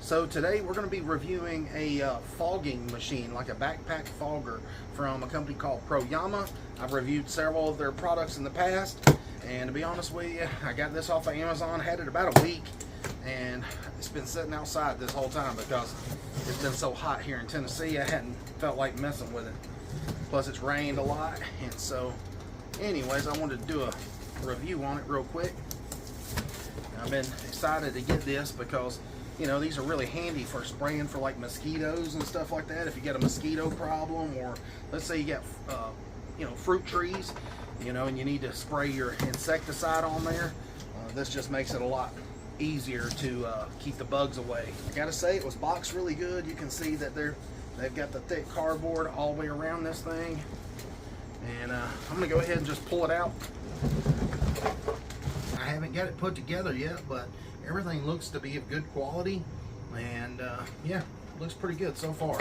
So today we're going to be reviewing a fogging machine, like a backpack fogger from a company called PROYAMA. I've reviewed several of their products in the past, and to be honest with you, I got this off of Amazon, had it about a week, and it's been sitting outside this whole time because it's been so hot here in Tennessee. I hadn't felt like messing with it. Plus it's rained a lot, and so anyways, I wanted to do a review on it real quick. I've been excited to get this because, you know, these are really handy for spraying for like mosquitoes and stuff like that. If you get a mosquito problem, or let's say you got fruit trees, and you need to spray your insecticide on there, this just makes it a lot easier to keep the bugs away. I gotta say, it was boxed really good. You can see that they've got the thick cardboard all the way around this thing, and I'm gonna go ahead and just pull it out. I haven't got it put together yet, but everything looks to be of good quality, and yeah, looks pretty good so far.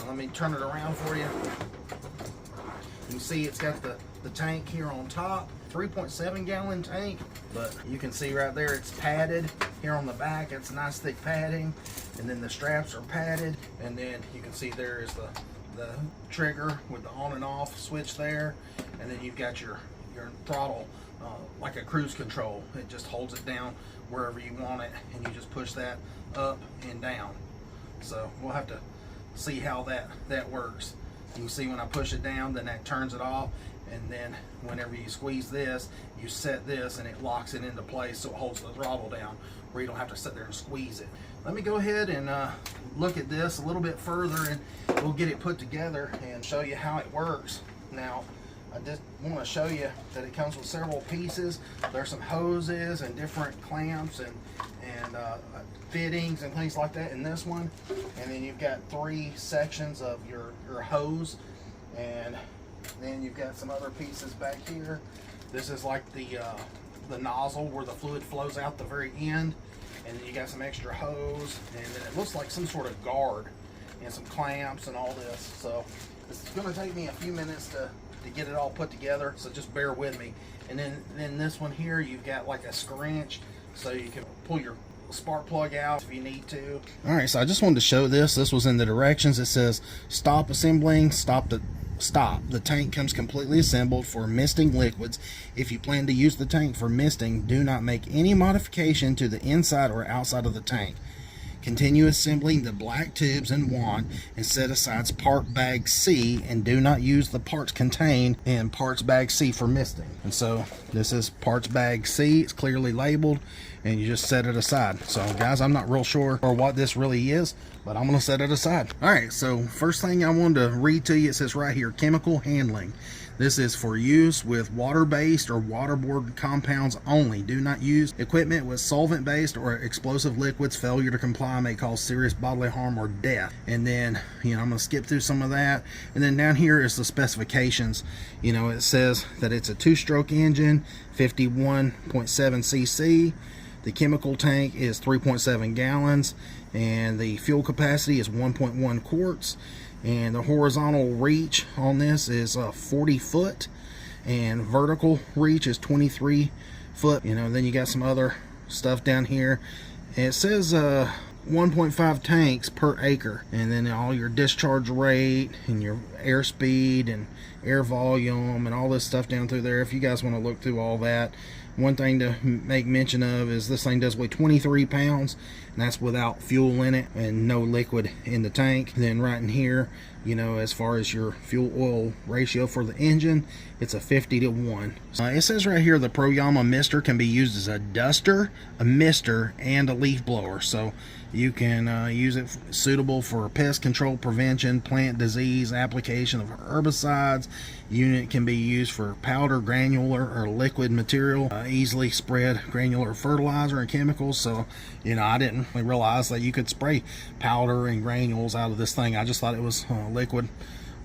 Let me turn it around for you. You can see it's got the tank here on top, 3.7 gallon tank, but you can see right there it's padded. Here on the back it's nice thick padding, and then the straps are padded, and then you can see there is the trigger with the on and off switch there, and then you've got your throttle like a cruise control. It just holds it down wherever you want it, and you just push that up and down. So we'll have to see how that works. You can see when I push it down, then that turns it off, and then whenever you squeeze this, you set this and it locks it into place, so it holds the throttle down where you don't have to sit there and squeeze it. Let me go ahead and look at this a little bit further, and we'll get it put together and show you how it works. Now, I just want to show you that it comes with several pieces. There's some hoses and different clamps and fittings and things like that in this one. And then you've got 3 sections of your hose, and then you've got some other pieces back here. This is like the nozzle where the fluid flows out the very end, and then you got some extra hose, and then it looks like some sort of guard and some clamps and all this. So it's going to take me a few minutes to get it all put together, so just bear with me. And then this one here, you've got like a scrunch, so you can pull your spark plug out if you need to. All right, so I just wanted to show this. This was in the directions. It says stop assembling, stop. The tank comes completely assembled for misting liquids. If you plan to use the tank for misting, do not make any modification to the inside or outside of the tank. Continue assembling the black tubes and wand, and set aside part bag C, and do not use the parts contained in parts bag C for misting. And so this is parts bag C. It's clearly labeled, and you just set it aside. So guys, I'm not real sure or what this really is, but I'm gonna set it aside. All right, so first thing I wanted to read to you, it says right here, chemical handling. This is for use with water-based or waterborne compounds only. Do not use equipment with solvent-based or explosive liquids. Failure to comply may cause serious bodily harm or death. And then, I'm going to skip through some of that. And then down here is the specifications. It says that it's a 2-stroke engine, 51.7 cc. The chemical tank is 3.7 gallons, and the fuel capacity is 1.1 quarts. And the horizontal reach on this is 40 foot, and vertical reach is 23 foot. Then you got some other stuff down here. And it says 1.5 tanks per acre, and then all your discharge rate and your airspeed and air volume and all this stuff down through there. If you guys want to look through all that, one thing to make mention of is this thing does weigh 23 pounds, and that's without fuel in it and no liquid in the tank. Then right in here, as far as your fuel oil ratio for the engine, it's a 50-to-1. It says right here the PROYAMA mister can be used as a duster, a mister, and a leaf blower. So you can use it suitable for pest control prevention, plant disease, application of herbicides. Unit can be used for powder, granular, or liquid material, easily spread granular fertilizer and chemicals. So I didn't realize that you could spray powder and granules out of this thing. I just thought it was liquid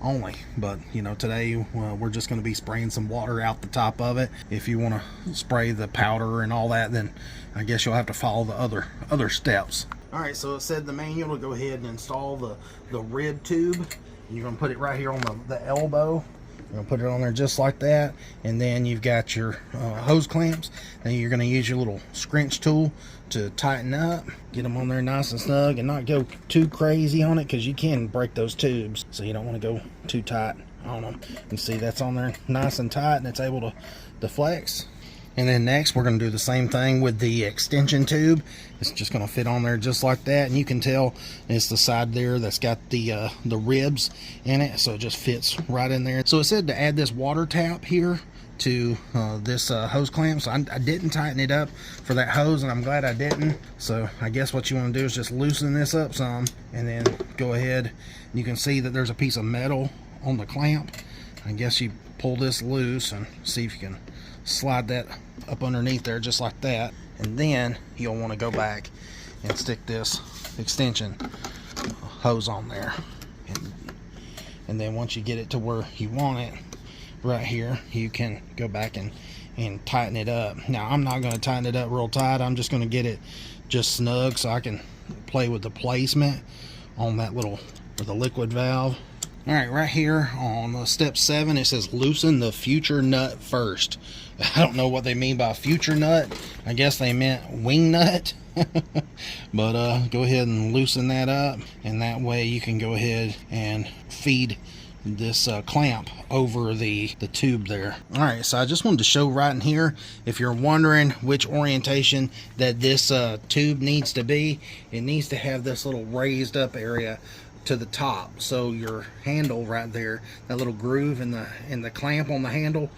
only, but today we're just going to be spraying some water out the top of it. If you want to spray the powder and all that, then I guess you'll have to follow the other steps. All right, so it said the manual to go ahead and install the rib tube. You're going to put it right here on the elbow, You're gonna put it on there just like that, and then you've got your hose clamps. Then you're gonna use your little scrunch tool to tighten up, get them on there nice and snug, and not go too crazy on it, because you can break those tubes, so you don't want to go too tight on them. You see that's on there nice and tight, and it's able to flex. And then next we're going to do the same thing with the extension tube. It's just going to fit on there just like that, and you can tell it's the side there that's got the ribs in it, so it just fits right in there. So it said to add this water tap here to this hose clamp, so I didn't tighten it up for that hose, and I'm glad I didn't. So I guess what you want to do is just loosen this up some, and then go ahead, and you can see that there's a piece of metal on the clamp. I guess you pull this loose and see if you can slide that up underneath there just like that, and then you'll want to go back and stick this extension hose on there, and then once you get it to where you want it right here, you can go back and tighten it up. Now I'm not going to tighten it up real tight, I'm just going to get it just snug so I can play with the placement on that little, with the liquid valve. Alright, right here on step 7 it says loosen the future nut first. I don't know what they mean by future nut. I guess they meant wing nut. But go ahead and loosen that up, and that way you can go ahead and feed this clamp over the tube there. Alright, so I just wanted to show right in here, if you're wondering which orientation that this tube needs to be, it needs to have this little raised up area to the top, so your handle right there, that little groove in the clamp on the handle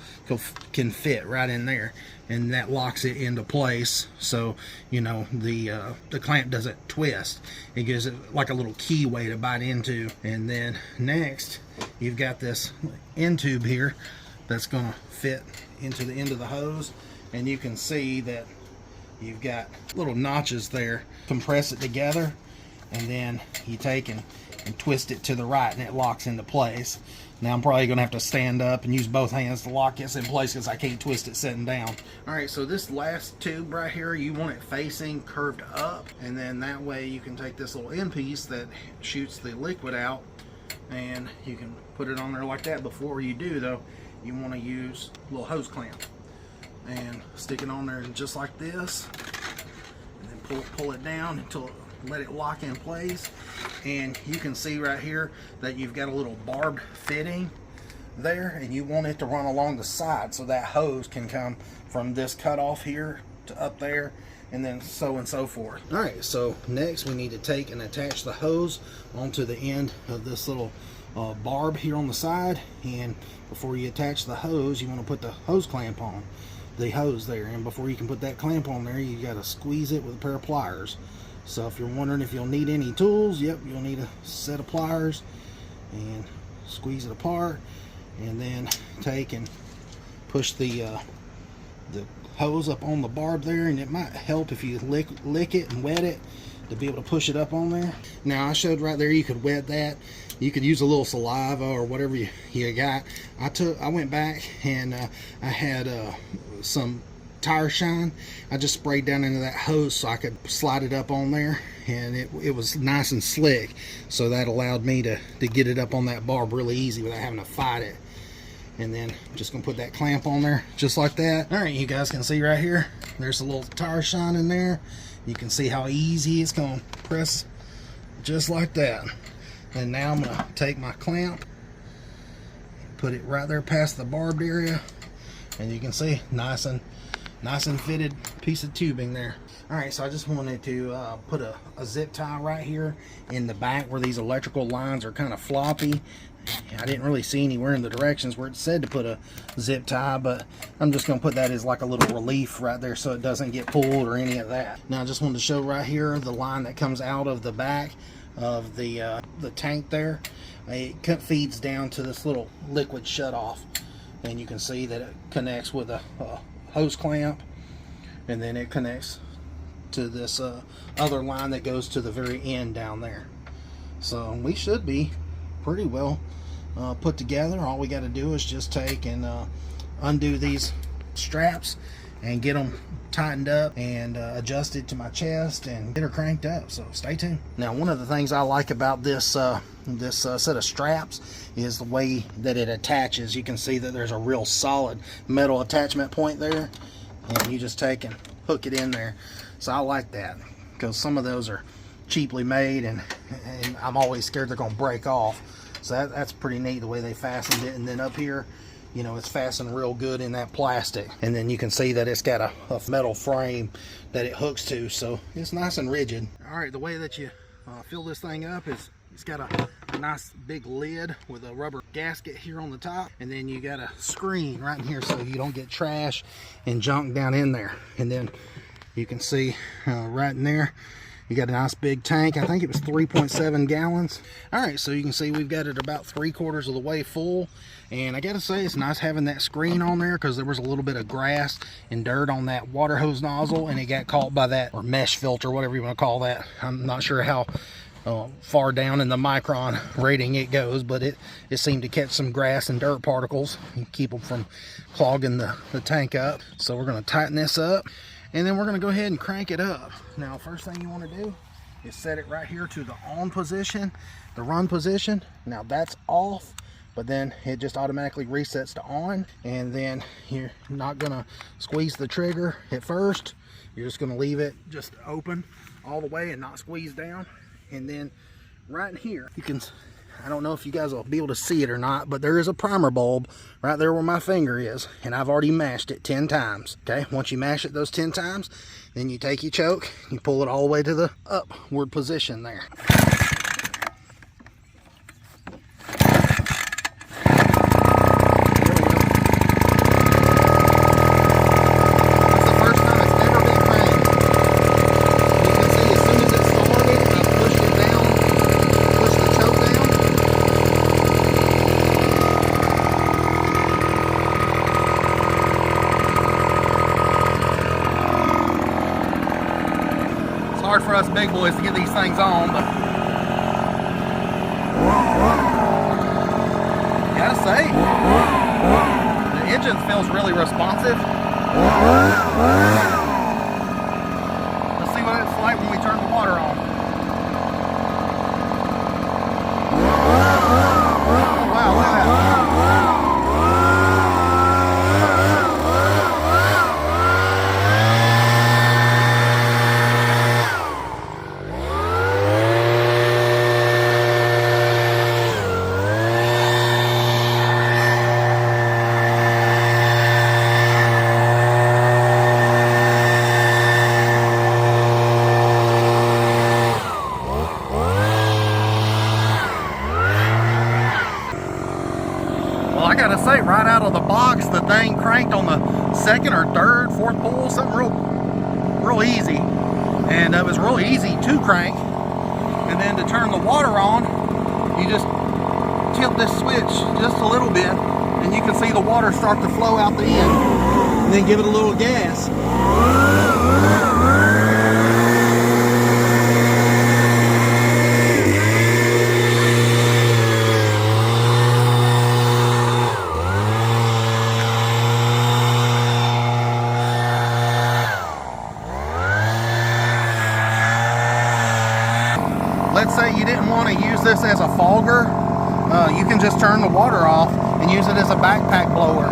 can fit right in there, and that locks it into place, so you know the clamp doesn't twist. It gives it like a little keyway to bite into. And then next you've got this end tube here that's going to fit into the end of the hose, and you can see that you've got little notches there. Compress it together, and then you take and twist it to the right, and it locks into place. Now I'm probably going to have to stand up and use both hands to lock this in place, because I can't twist it sitting down. Alright, so this last tube right here, you want it facing curved up, and then that way you can take this little end piece that shoots the liquid out, and you can put it on there like that. Before you do though, you want to use a little hose clamp and stick it on there just like this, and then pull it down until let it lock in place. And you can see right here that you've got a little barbed fitting there, and you want it to run along the side so that hose can come from this cutoff here to up there, and then so and so forth. Alright, so next we need to take and attach the hose onto the end of this little barb here on the side. And before you attach the hose, you want to put the hose clamp on the hose there, and before you can put that clamp on there, you got to squeeze it with a pair of pliers. So if you're wondering if you'll need any tools, yep, you'll need a set of pliers, and squeeze it apart, and then take and push the hose up on the barb there, and it might help if you lick it and wet it to be able to push it up on there. Now I showed right there you could wet that. You could use a little saliva or whatever you got. I went back and I had some tire shine. I just sprayed down into that hose so I could slide it up on there, and it was nice and slick, so that allowed me to get it up on that barb really easy without having to fight it. And then I'm just gonna put that clamp on there just like that. All right, you guys can see right here there's a little tire shine in there. You can see how easy it's gonna press just like that. And now I'm gonna take my clamp, put it right there past the barbed area, and you can see nice and fitted piece of tubing there. Alright, so I just wanted to put a zip tie right here in the back where these electrical lines are kind of floppy. I didn't really see anywhere in the directions where it said to put a zip tie, but I'm just going to put that as like a little relief right there so it doesn't get pulled or any of that. Now I just wanted to show right here the line that comes out of the back of the tank there. It feeds down to this little liquid shutoff, and you can see that it connects with a hose clamp, and then it connects to this other line that goes to the very end down there. So we should be pretty well put together. All we got to do is just take and undo these straps, and get them tightened up and adjusted to my chest and get her cranked up. So stay tuned. Now, one of the things I like about this set of straps is the way that it attaches. You can see that there's a real solid metal attachment point there, and you just take and hook it in there. So I like that, because some of those are cheaply made, and I'm always scared they're going to break off. So that's pretty neat the way they fastened it. And then up here, you know, it's fastened real good in that plastic, and then you can see that it's got a metal frame that it hooks to, so it's nice and rigid. All right, the way that you fill this thing up is it's got a nice big lid with a rubber gasket here on the top, and then you got a screen right in here so you don't get trash and junk down in there. And then you can see right in there, you got a nice big tank. I think it was 3.7 gallons. All right, so you can see we've got it about 3/4 of the way full. And I gotta say, it's nice having that screen on there, because there was a little bit of grass and dirt on that water hose nozzle, and it got caught by that, or mesh filter, whatever you want to call that. I'm not sure how far down in the micron rating it goes, but it seemed to catch some grass and dirt particles and keep them from clogging the tank up. So we're going to tighten this up, and then we're going to go ahead and crank it up. Now, first thing you want to do is set it right here to the on position, the run position. Now that's off, but then it just automatically resets to on. And then you're not gonna squeeze the trigger at first. You're just gonna leave it just open all the way and not squeeze down. And then right in here, you can, I don't know if you guys will be able to see it or not, but there is a primer bulb right there where my finger is, and I've already mashed it 10 times. Okay, once you mash it those 10 times, then you take your choke, you pull it all the way to the upward position there. Hard for us big boys to get these things on, but gotta say, the engine feels really responsive. Let's see what it's like when we turn the water on. Oh, wow, look at that. I gotta say, right out of the box, the thing cranked on the second or third, fourth pull, something real easy. And it was real easy to crank. And then to turn the water on, you just tilt this switch just a little bit, and you can see the water start to flow out the end. And then give it a little gas. Let's say you didn't want to use this as a fogger, you can just turn the water off and use it as a backpack blower.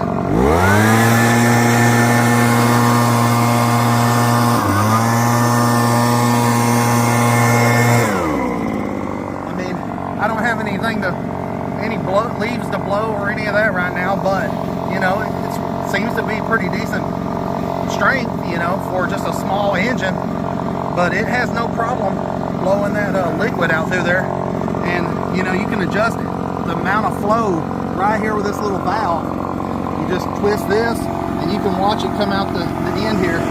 I mean, I don't have anything any leaves to blow or any of that right now, but you know, it seems to be pretty decent strength, you know, for just a small engine. But it has no problem blowing that liquid out through there. And you know, you can adjust the amount of flow right here with this little valve. You just twist this and you can watch it come out the end here.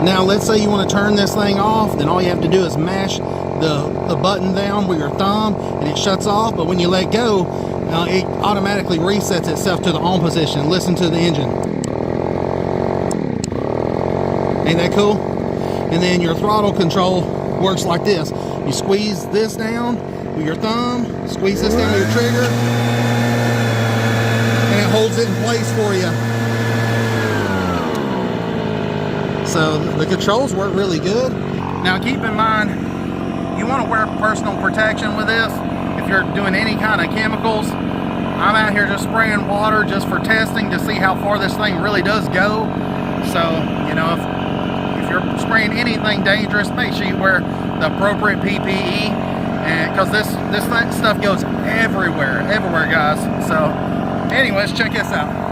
Now let's say you want to turn this thing off, then all you have to do is mash the button down with your thumb and it shuts off. But when you let go, it automatically resets itself to the on position. Listen to the engine. Ain't that cool? And then your throttle control works like this. You squeeze this down with your thumb, squeeze this down with your trigger, and it holds it in place for you. So the controls work really good. Now keep in mind, you want to wear personal protection with this if you're doing any kind of chemicals. I'm out here just spraying water just for testing to see how far this thing really does go. So, you know, if you're spraying anything dangerous, make sure you wear the appropriate PPE, and because this stuff goes everywhere, guys. So anyways, check this out.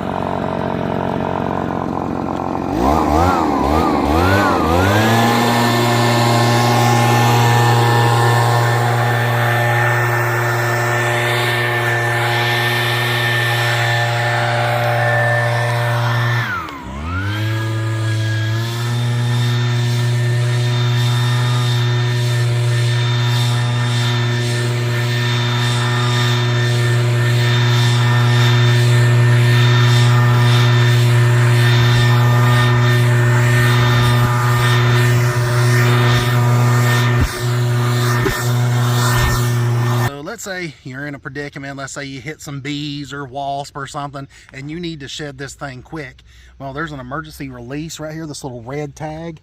Let's say you're in a predicament. Let's say you hit some bees or wasp or something and you need to shed this thing quick. Well, there's an emergency release right here, this little red tag.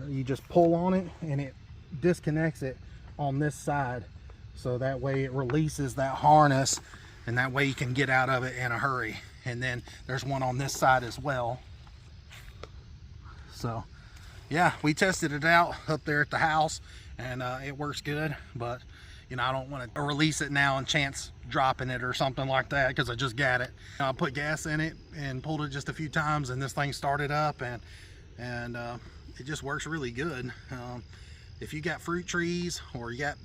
You just pull on it and it disconnects it on this side, so that way it releases that harness, and that way you can get out of it in a hurry. And then there's one on this side as well. So yeah, we tested it out up there at the house, and it works good. But you know, I don't want to release it now and chance dropping it or something like that, because I just got it. I put gas in it and pulled it just a few times, and this thing started up, and it just works really good. If you got fruit trees, or you got,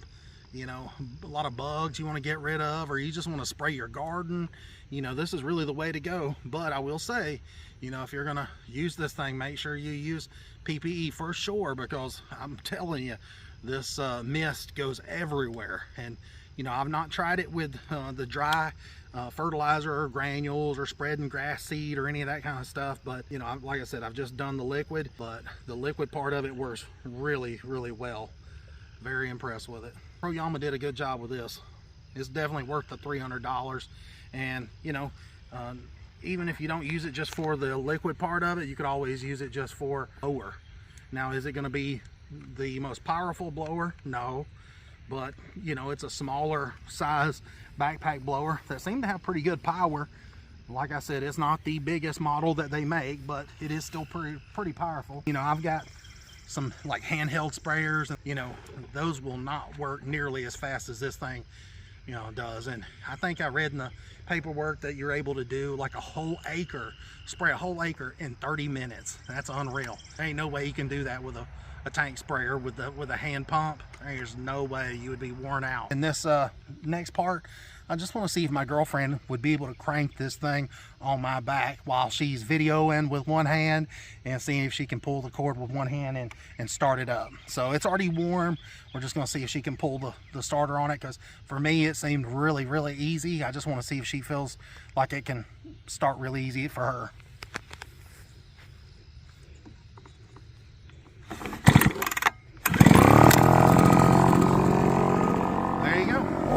you know, a lot of bugs you want to get rid of, or you just want to spray your garden, you know, this is really the way to go. But I will say, you know, if you're gonna use this thing, make sure you use PPE for sure, because I'm telling you, this mist goes everywhere. And you know, I've not tried it with the dry fertilizer or granules or spreading grass seed or any of that kind of stuff, but you know, like I said, I've just done the liquid. But the liquid part of it works really well. Very impressed with it. PROYAMA did a good job with this. It's definitely worth the $300. And you know, even if you don't use it just for the liquid part of it, you could always use it just for blower. Now, is it going to be the most powerful blower? No, but you know, it's a smaller size backpack blower that seemed to have pretty good power. Like I said, it's not the biggest model that they make, but it is still pretty powerful. You know, I've got some like handheld sprayers, you know, those will not work nearly as fast as this thing, you know, does. And I think I read in the paperwork that you're able to do like a whole acre, spray a whole acre in 30 minutes. That's unreal. There ain't no way you can do that with a tank sprayer with a hand pump. There's no way. You would be worn out. In this next part, I just want to see if my girlfriend would be able to crank this thing on my back while she's videoing with one hand, and seeing if she can pull the cord with one hand and start it up. So it's already warm. We're just going to see if she can pull the starter on it, because for me it seemed really easy. I just want to see if she feels like it can start really easy for her.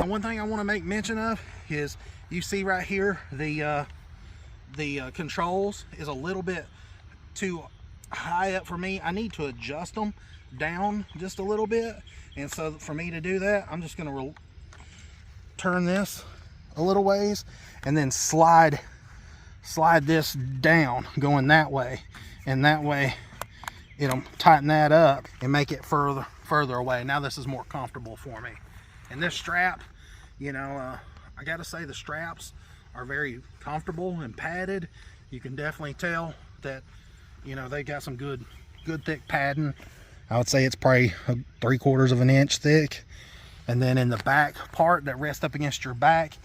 One thing I want to make mention of is, you see right here, the controls is a little bit too high up for me. I need to adjust them down just a little bit. And so for me to do that, I'm just going to turn this a little ways and then slide this down going that way, and that way it'll tighten that up and make it further away. Now this is more comfortable for me. And this strap, you know, I gotta say, the straps are very comfortable and padded. You can definitely tell that, you know, they got some good thick padding. I would say it's probably 3/4 of an inch thick. And then in the back part that rests up against your back,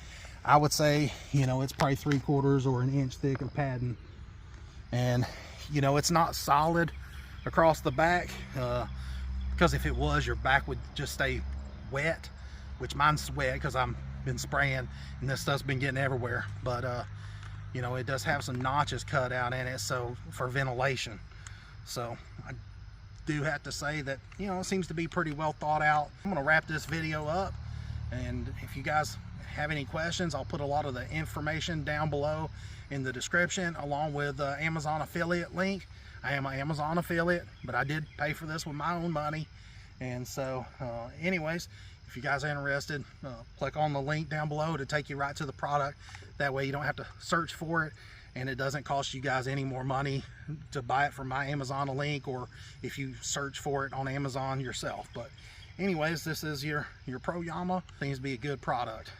I would say, you know, it's probably 3/4 or an inch thick of padding. And you know, it's not solid across the back, because if it was, your back would just stay wet, which mine's wet because I've been spraying and this stuff's been getting everywhere. But you know, it does have some notches cut out in it, so for ventilation. So I do have to say that, you know, it seems to be pretty well thought out. I'm gonna wrap this video up, and if you guys have any questions, I'll put a lot of the information down below in the description, along with the Amazon affiliate link. I am an Amazon affiliate, but I did pay for this with my own money. And so anyways, if you guys are interested, click on the link down below to take you right to the product. That way you don't have to search for it, and it doesn't cost you guys any more money to buy it from my Amazon link, or if you search for it on Amazon yourself. But anyways, this is your PROYAMA. Seems to be a good product.